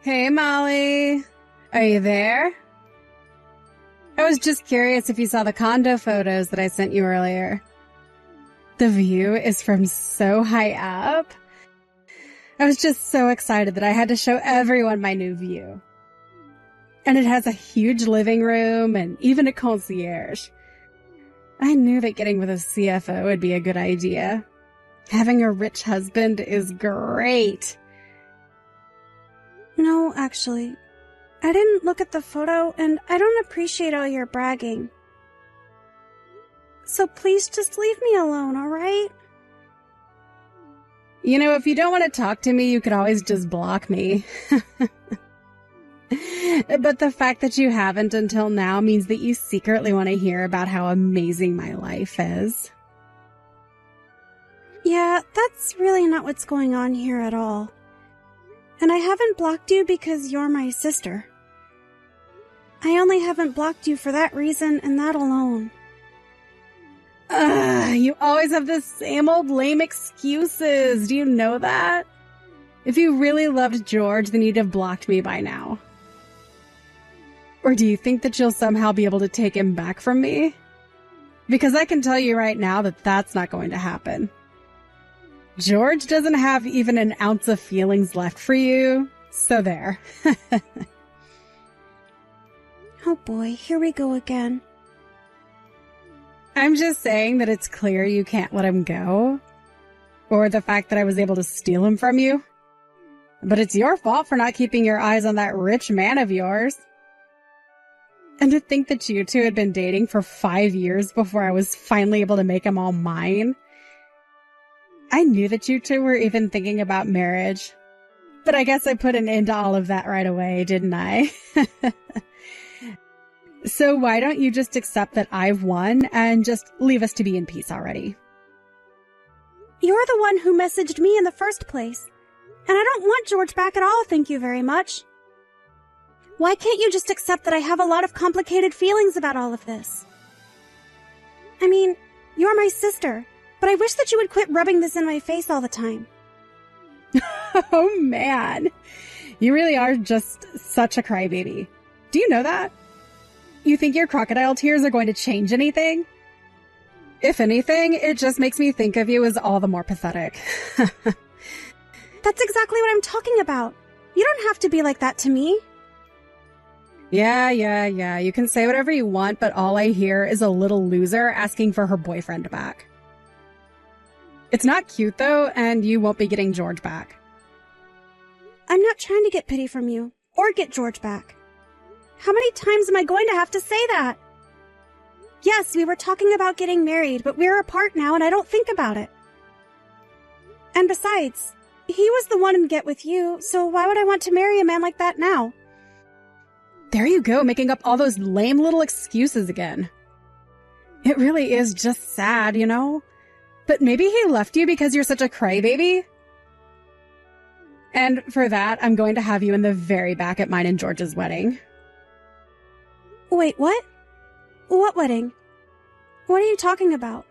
Hey, Molly. Are you there? I was just curious if you saw the condo photos that I sent you earlier. The view is from so high up. I was just so excited that I had to show everyone my new view. And it has a huge living room and even a concierge. I knew that getting with a CFO would be a good idea. Having a rich husband is great. No, actually. I didn't look at the photo, and I don't appreciate all your bragging. So please just leave me alone, alright? You know, if you don't want to talk to me, you could always just block me. But the fact that you haven't until now means that you secretly want to hear about how amazing my life is. Yeah, that's really not what's going on here at all. And I haven't blocked you because you're my sister. I only haven't blocked you for that reason and that alone. You always have the same old lame excuses. Do you know that? If you really loved George, then you'd have blocked me by now. Or do you think that you'll somehow be able to take him back from me? Because I can tell you right now that that's not going to happen. George doesn't have even an ounce of feelings left for you, so there. Oh boy, here we go again. I'm just saying that it's clear you can't let him go. Or the fact that I was able to steal him from you. But it's your fault for not keeping your eyes on that rich man of yours. And to think that you two had been dating for 5 years before I was finally able to make him all mine. I knew that you two were even thinking about marriage. But I guess I put an end to all of that right away, didn't I? So why don't you just accept that I've won and just leave us to be in peace already? You're the one who messaged me in the first place. And I don't want George back at all, thank you very much. Why can't you just accept that I have a lot of complicated feelings about all of this? I mean, you're my sister, but I wish that you would quit rubbing this in my face all the time. Oh man, you really are just such a crybaby. Do you know that? You think your crocodile tears are going to change anything? If anything, it just makes me think of you as all the more pathetic. That's exactly what I'm talking about. You don't have to be like that to me. Yeah. You can say whatever you want, but all I hear is a little loser asking for her boyfriend back. It's not cute, though, and you won't be getting George back. I'm not trying to get pity from you, or get George back. How many times am I going to have to say that? Yes, we were talking about getting married, but we're apart now and I don't think about it. And besides, he was the one to get with you, so why would I want to marry a man like that now? There you go, making up all those lame little excuses again. It really is just sad, you know? But maybe he left you because you're such a crybaby? And for that, I'm going to have you in the very back at mine and George's wedding. Wait, what? What wedding? What are you talking about?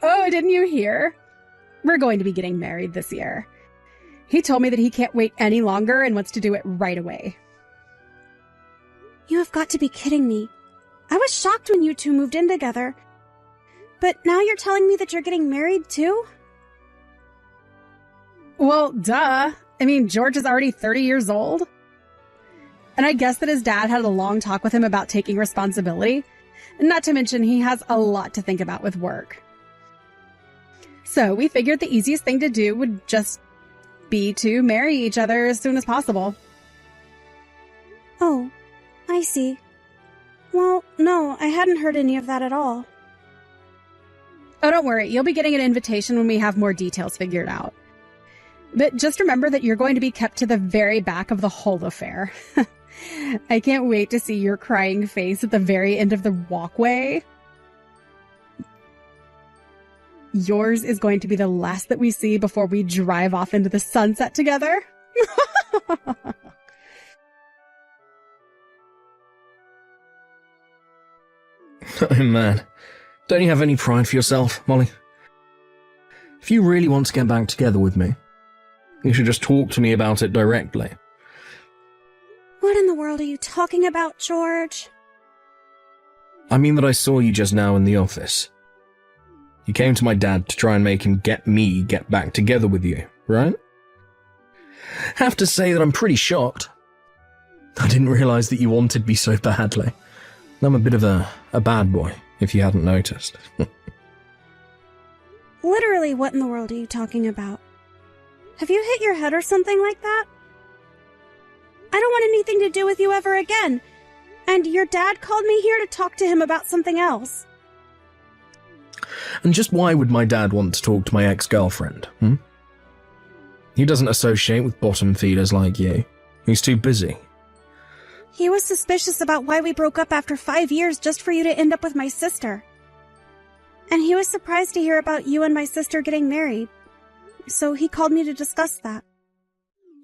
Oh, didn't you hear? We're going to be getting married this year. He told me that he can't wait any longer and wants to do it right away. You have got to be kidding me. I was shocked when you two moved in together. But now you're telling me that you're getting married too? Well, duh. I mean, George is already 30 years old. And I guess that his dad had a long talk with him about taking responsibility. Not to mention, he has a lot to think about with work. So we figured the easiest thing to do would just be to marry each other as soon as possible. Oh, I see. Well, no, I hadn't heard any of that at all. Oh, don't worry. You'll be getting an invitation when we have more details figured out. But just remember that you're going to be kept to the very back of the whole affair. I can't wait to see your crying face at the very end of the walkway. Yours is going to be the last that we see before we drive off into the sunset together. Oh man, don't you have any pride for yourself, Molly? If you really want to get back together with me, You should just talk to me about it directly. What in the world are you talking about, George? I mean that I saw you just now in the office. You came to my dad to try and make him get back together with you, right? Have to say that I'm pretty shocked. I didn't realise that you wanted me so badly. I'm a bit of a bad boy, if you hadn't noticed. Literally, what in the world are you talking about? Have you hit your head or something like that? I don't want anything to do with you ever again. And your dad called me here to talk to him about something else. And just why would my dad want to talk to my ex-girlfriend, He doesn't associate with bottom feeders like you. He's too busy. He was suspicious about why we broke up after 5 years just for you to end up with my sister. And he was surprised to hear about you and my sister getting married. So he called me to discuss that.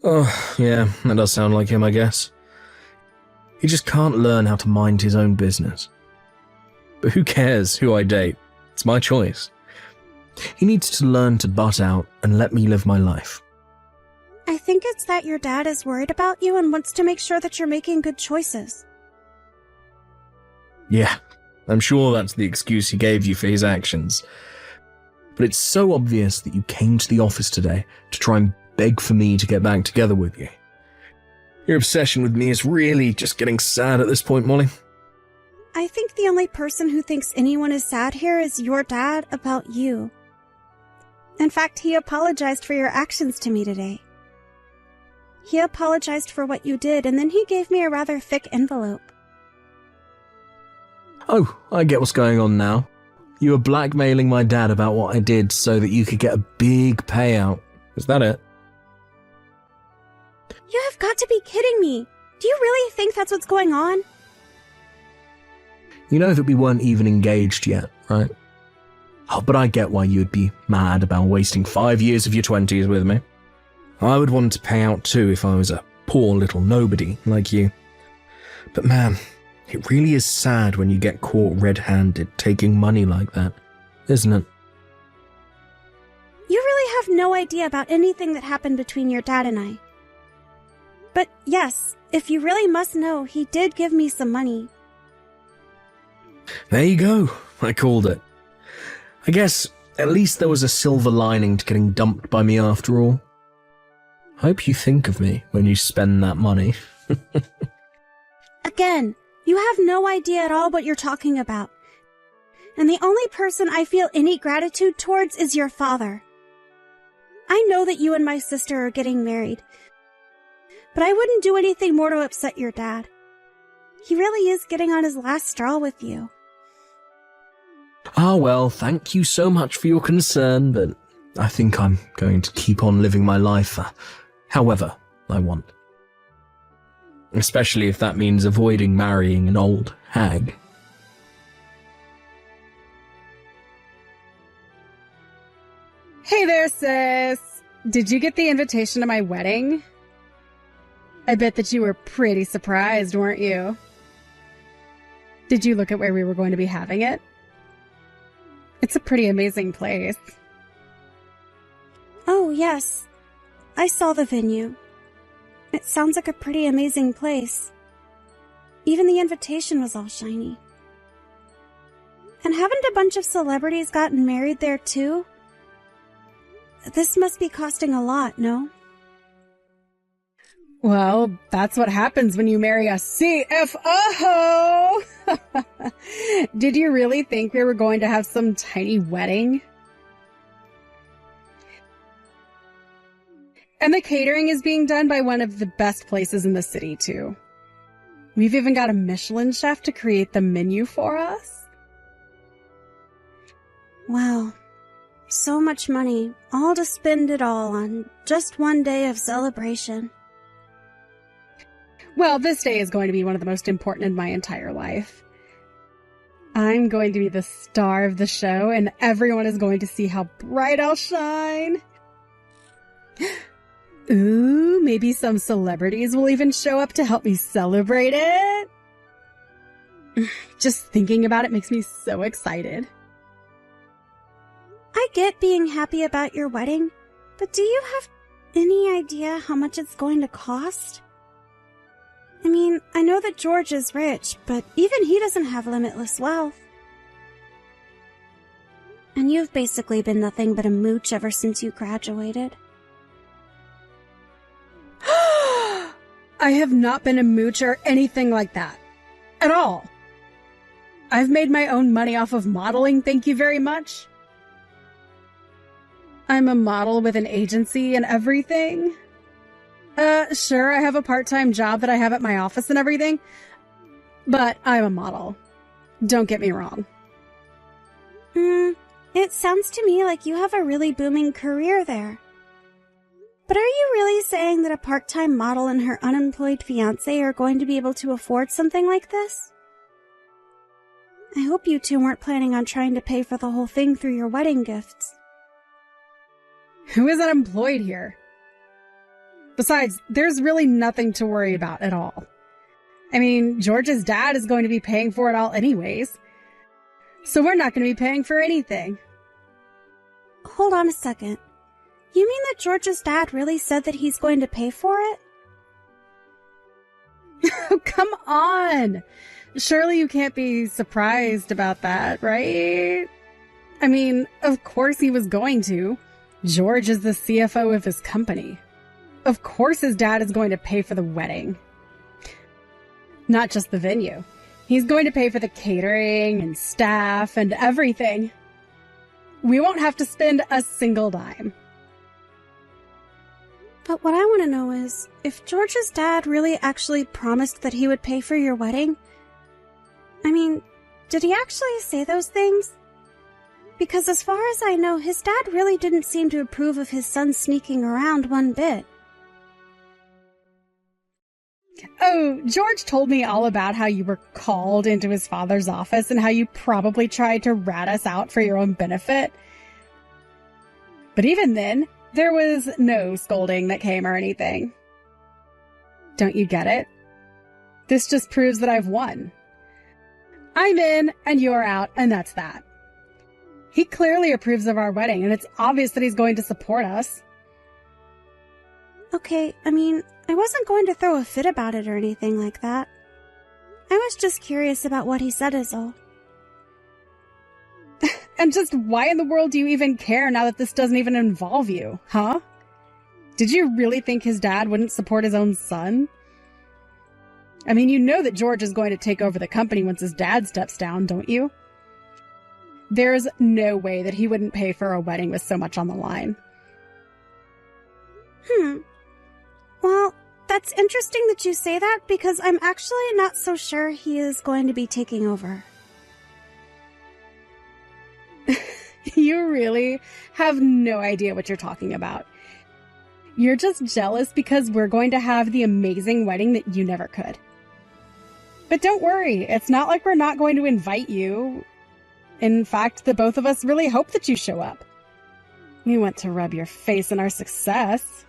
Oh, yeah, that does sound like him, I guess. He just can't learn how to mind his own business. But who cares who I date? It's my choice. He needs to learn to butt out and let me live my life. I think it's that your dad is worried about you and wants to make sure that you're making good choices. Yeah, I'm sure that's the excuse he gave you for his actions. But it's so obvious that you came to the office today to try and beg for me to get back together with you. Your obsession with me is really just getting sad at this point, Molly. I think the only person who thinks anyone is sad here is your dad about you. In fact, he apologized for your actions to me today. He apologized for what you did, and then he gave me a rather thick envelope. Oh, I get what's going on now. You were blackmailing my dad about what I did so that you could get a big payout. Is that it? You have got to be kidding me. Do you really think that's what's going on? You know that we weren't even engaged yet, right? Oh, but I get why you'd be mad about wasting 5 years of your 20s with me. I would want to pay out too if I was a poor little nobody like you. But man, it really is sad when you get caught red-handed taking money like that, isn't it? You really have no idea about anything that happened between your dad and I. But yes, if you really must know, he did give me some money. There you go, I called it. I guess at least there was a silver lining to getting dumped by me after all. Hope you think of me when you spend that money. Again, you have no idea at all what you're talking about. And the only person I feel any gratitude towards is your father. I know that you and my sister are getting married, but I wouldn't do anything more to upset your dad. He really is getting on his last straw with you. Ah, well, thank you so much for your concern, but I think I'm going to keep on living my life however I want. Especially if that means avoiding marrying an old hag. Hey there, sis. Did you get the invitation to my wedding? I bet that you were pretty surprised, weren't you? Did you look at where we were going to be having it? It's a pretty amazing place. Oh, yes. I saw the venue. It sounds like a pretty amazing place. Even the invitation was all shiny. And haven't a bunch of celebrities gotten married there too? This must be costing a lot, no? Well, that's what happens when you marry a CFO! Did you really think we were going to have some tiny wedding? And the catering is being done by one of the best places in the city, too. We've even got a Michelin chef to create the menu for us. Wow. So much money, all to spend it all on just one day of celebration. Well, this day is going to be one of the most important in my entire life. I'm going to be the star of the show, and everyone is going to see how bright I'll shine. Ooh, maybe some celebrities will even show up to help me celebrate it. Just thinking about it makes me so excited. I get being happy about your wedding, but do you have any idea how much it's going to cost? I mean, I know that George is rich, but even he doesn't have limitless wealth. And you've basically been nothing but a mooch ever since you graduated. I have not been a mooch or anything like that. At all. I've made my own money off of modeling, thank you very much. I'm a model with an agency and everything. Sure, I have a part-time job that I have at my office and everything, but I'm a model. Don't get me wrong. It sounds to me like you have a really booming career there. But are you really saying that a part-time model and her unemployed fiancé are going to be able to afford something like this? I hope you two weren't planning on trying to pay for the whole thing through your wedding gifts. Who is unemployed here? Besides, there's really nothing to worry about at all. I mean, George's dad is going to be paying for it all anyways. So we're not going to be paying for anything. Hold on a second. You mean that George's dad really said that he's going to pay for it? Oh, come on! Surely you can't be surprised about that, right? I mean, of course he was going to. George is the CFO of his company. Of course his dad is going to pay for the wedding. Not just the venue. He's going to pay for the catering and staff and everything. We won't have to spend a single dime. But what I want to know is, if George's dad really actually promised that he would pay for your wedding, I mean, did he actually say those things? Because as far as I know, his dad really didn't seem to approve of his son sneaking around one bit. Oh, George told me all about how you were called into his father's office and how you probably tried to rat us out for your own benefit. But even then, there was no scolding that came or anything. Don't you get it? This just proves that I've won. I'm in and you're out, and that's that. He clearly approves of our wedding, and it's obvious that he's going to support us. Okay, I mean, I wasn't going to throw a fit about it or anything like that. I was just curious about what he said is all. And just why in the world do you even care now that this doesn't even involve you, huh? Did you really think his dad wouldn't support his own son? I mean, you know that George is going to take over the company once his dad steps down, don't you? There's no way that he wouldn't pay for a wedding with so much on the line. Well, that's interesting that you say that because I'm actually not so sure he is going to be taking over. You really have no idea what you're talking about. You're just jealous because we're going to have the amazing wedding that you never could. But don't worry, it's not like we're not going to invite you. In fact, the both of us really hope that you show up. We want to rub your face in our success.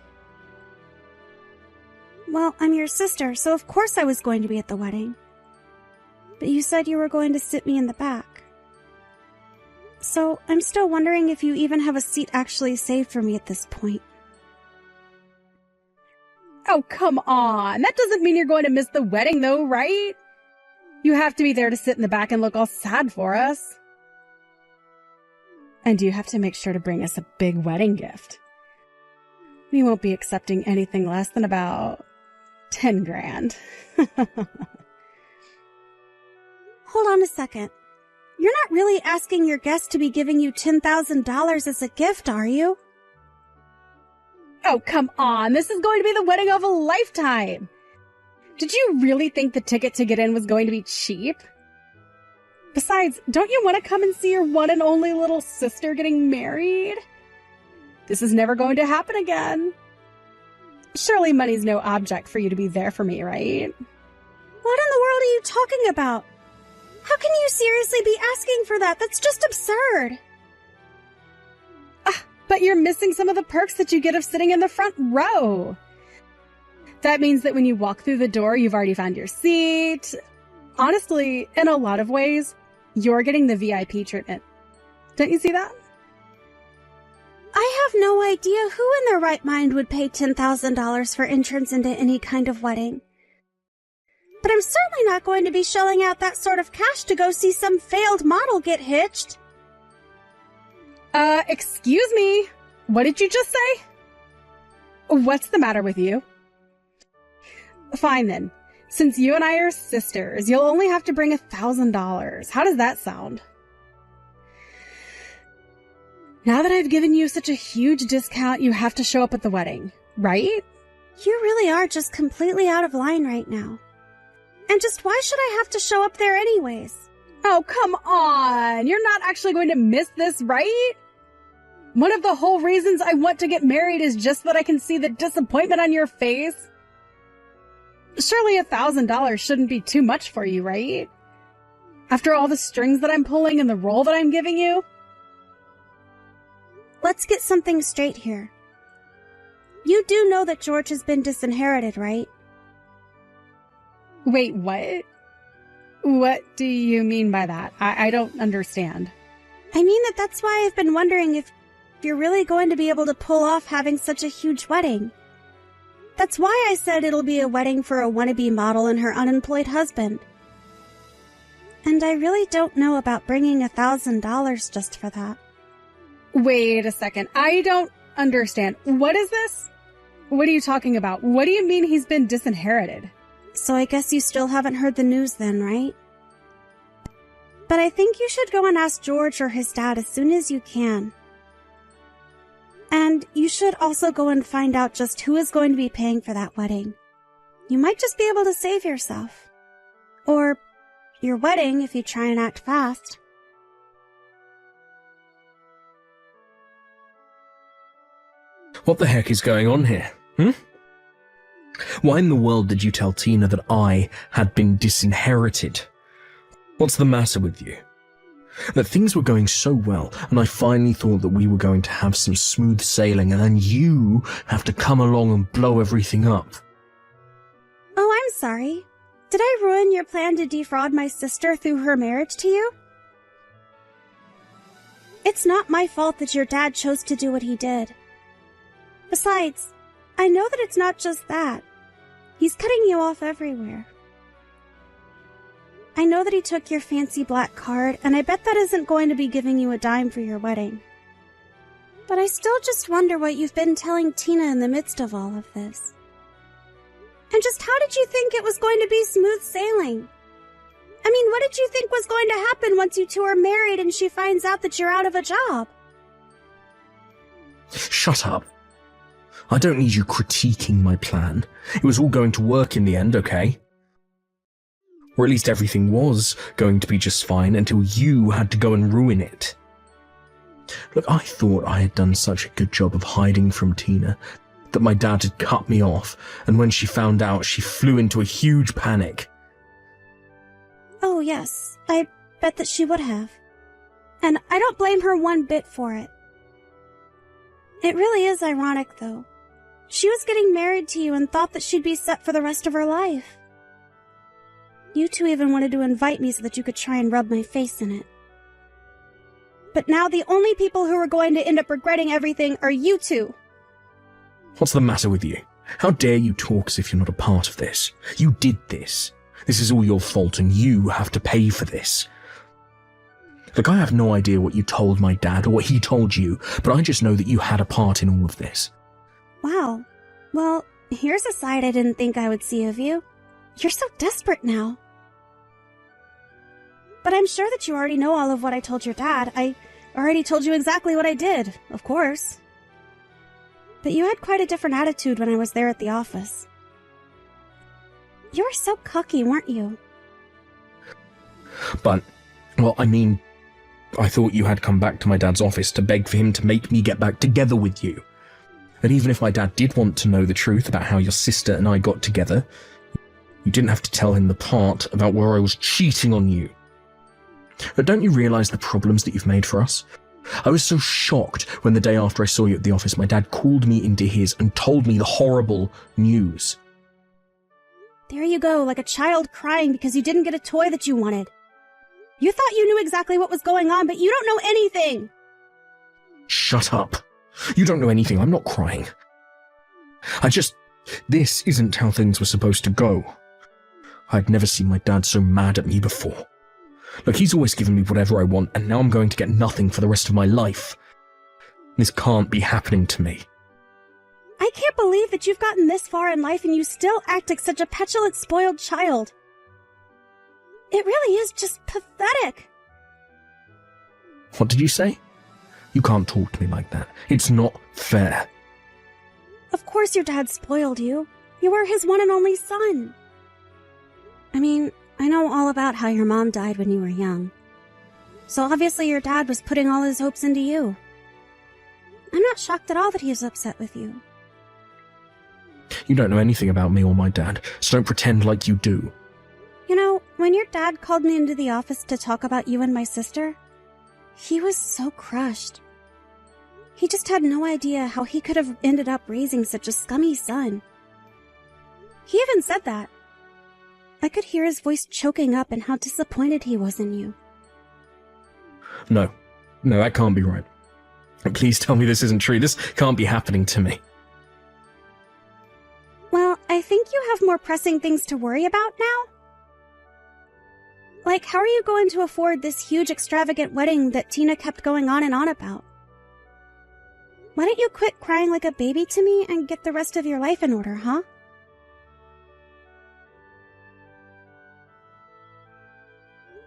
Well, I'm your sister, so of course I was going to be at the wedding. But you said you were going to sit me in the back. So I'm still wondering if you even have a seat actually saved for me at this point. Oh, come on. That doesn't mean you're going to miss the wedding, though, right? You have to be there to sit in the back and look all sad for us. And you have to make sure to bring us a big wedding gift. We won't be accepting anything less than about 10 grand. Hold on a second. You're not really asking your guests to be giving you $10,000 as a gift, are you? Oh, come on. This is going to be the wedding of a lifetime. Did you really think the ticket to get in was going to be cheap? Besides, don't you want to come and see your one and only little sister getting married? This is never going to happen again. Surely money's no object for you to be there for me, right? What in the world are you talking about? How can you seriously be asking for that? That's just absurd. But you're missing some of the perks that you get of sitting in the front row. That means that when you walk through the door, you've already found your seat. Honestly, in a lot of ways, you're getting the VIP treatment. Don't you see that? I have no idea who in their right mind would pay $10,000 for entrance into any kind of wedding. But I'm certainly not going to be shelling out that sort of cash to go see some failed model get hitched. Excuse me? What did you just say? What's the matter with you? Fine then. Since you and I are sisters, you'll only have to bring $1,000. How does that sound? Now that I've given you such a huge discount, you have to show up at the wedding, right? You really are just completely out of line right now. And just why should I have to show up there anyways? Oh, come on! You're not actually going to miss this, right? One of the whole reasons I want to get married is just that I can see the disappointment on your face. Surely $1,000 shouldn't be too much for you, right? After all the strings that I'm pulling and the role that I'm giving you? Let's get something straight here. You do know that George has been disinherited, right? Wait, what? What do you mean by that? I don't understand. I mean that's why I've been wondering if you're really going to be able to pull off having such a huge wedding. That's why I said it'll be a wedding for a wannabe model and her unemployed husband. And I really don't know about bringing $1,000 just for that. Wait a second. I don't understand. What is this? What are you talking about? What do you mean he's been disinherited? So I guess you still haven't heard the news then, right? But I think you should go and ask George or his dad as soon as you can. And you should also go and find out just who is going to be paying for that wedding. You might just be able to save yourself. Or your wedding if you try and act fast. What the heck is going on here, Why in the world did you tell Tina that I had been disinherited? What's the matter with you? That things were going so well, and I finally thought that we were going to have some smooth sailing, and then you have to come along and blow everything up. Oh, I'm sorry. Did I ruin your plan to defraud my sister through her marriage to you? It's not my fault that your dad chose to do what he did. Besides, I know that it's not just that. He's cutting you off everywhere. I know that he took your fancy black card, and I bet that isn't going to be giving you a dime for your wedding. But I still just wonder what you've been telling Tina in the midst of all of this. And just how did you think it was going to be smooth sailing? I mean, what did you think was going to happen once you two are married and she finds out that you're out of a job? Shut up. I don't need you critiquing my plan. It was all going to work in the end, okay? Or at least everything was going to be just fine until you had to go and ruin it. Look, I thought I had done such a good job of hiding from Tina that my dad had cut me off, and when she found out, she flew into a huge panic. Oh, yes. I bet that she would have. And I don't blame her one bit for it. It really is ironic, though. She was getting married to you and thought that she'd be set for the rest of her life. You two even wanted to invite me so that you could try and rub my face in it. But now the only people who are going to end up regretting everything are you two. What's the matter with you? How dare you talk as if you're not a part of this? You did this. This is all your fault, and you have to pay for this. Look, I have no idea what you told my dad or what he told you, but I just know that you had a part in all of this. Wow. Well, here's a side I didn't think I would see of you. You're so desperate now. But I'm sure that you already know all of what I told your dad. I already told you exactly what I did, of course. But you had quite a different attitude when I was there at the office. You were so cocky, weren't you? But, well, I mean, I thought you had come back to my dad's office to beg for him to make me get back together with you. And even if my dad did want to know the truth about how your sister and I got together, you didn't have to tell him the part about where I was cheating on you. But don't you realise the problems that you've made for us? I was so shocked when the day after I saw you at the office, my dad called me into his and told me the horrible news. There you go, like a child crying because you didn't get a toy that you wanted. You thought you knew exactly what was going on, but you don't know anything. Shut up. You don't know anything. I'm not crying. This isn't how things were supposed to go. I'd never seen my dad so mad at me before. Look, he's always given me whatever I want, and now I'm going to get nothing for the rest of my life. This can't be happening to me. I can't believe that you've gotten this far in life and you still act like such a petulant, spoiled child. It really is just pathetic. What did you say? You can't talk to me like that. It's not fair. Of course your dad spoiled you. You were his one and only son. I mean, I know all about how your mom died when you were young. So obviously your dad was putting all his hopes into you. I'm not shocked at all that he is upset with you. You don't know anything about me or my dad, so don't pretend like you do. You know, when your dad called me into the office to talk about you and my sister, he was so crushed. He just had no idea how he could have ended up raising such a scummy son. He even said that. I could hear his voice choking up and how disappointed he was in you. No, that can't be right. Please tell me this isn't true. This can't be happening to me. Well, I think you have more pressing things to worry about now. Like, how are you going to afford this huge extravagant wedding that Tina kept going on and on about? Why don't you quit crying like a baby to me and get the rest of your life in order, huh?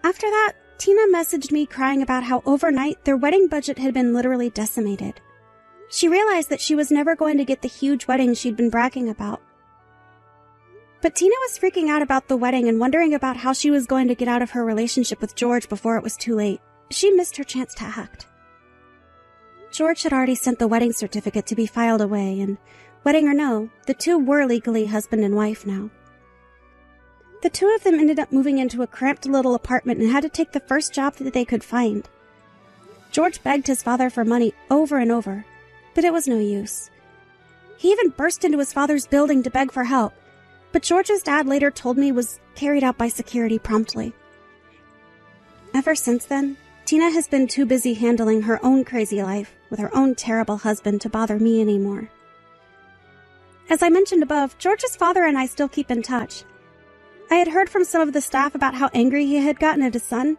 After that, Tina messaged me crying about how overnight their wedding budget had been literally decimated. She realized that she was never going to get the huge wedding she'd been bragging about. But Tina was freaking out about the wedding and wondering about how she was going to get out of her relationship with George before it was too late. She missed her chance to act. George had already sent the wedding certificate to be filed away, and, wedding or no, the two were legally husband and wife now. The two of them ended up moving into a cramped little apartment and had to take the first job that they could find. George begged his father for money over and over, but it was no use. He even burst into his father's building to beg for help, but George's dad later told me was carried out by security promptly. Ever since then, Tina has been too busy handling her own crazy life with her own terrible husband to bother me anymore. As I mentioned above, George's father and I still keep in touch. I had heard from some of the staff about how angry he had gotten at his son,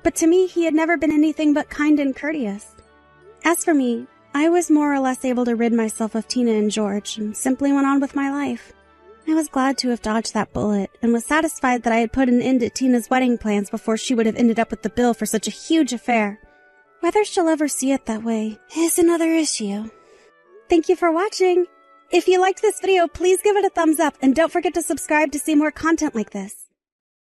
but to me he had never been anything but kind and courteous. As for me, I was more or less able to rid myself of Tina and George and simply went on with my life. I was glad to have dodged that bullet and was satisfied that I had put an end to Tina's wedding plans before she would have ended up with the bill for such a huge affair. Whether she'll ever see it that way is another issue. Thank you for watching! If you liked this video, please give it a thumbs up and don't forget to subscribe to see more content like this.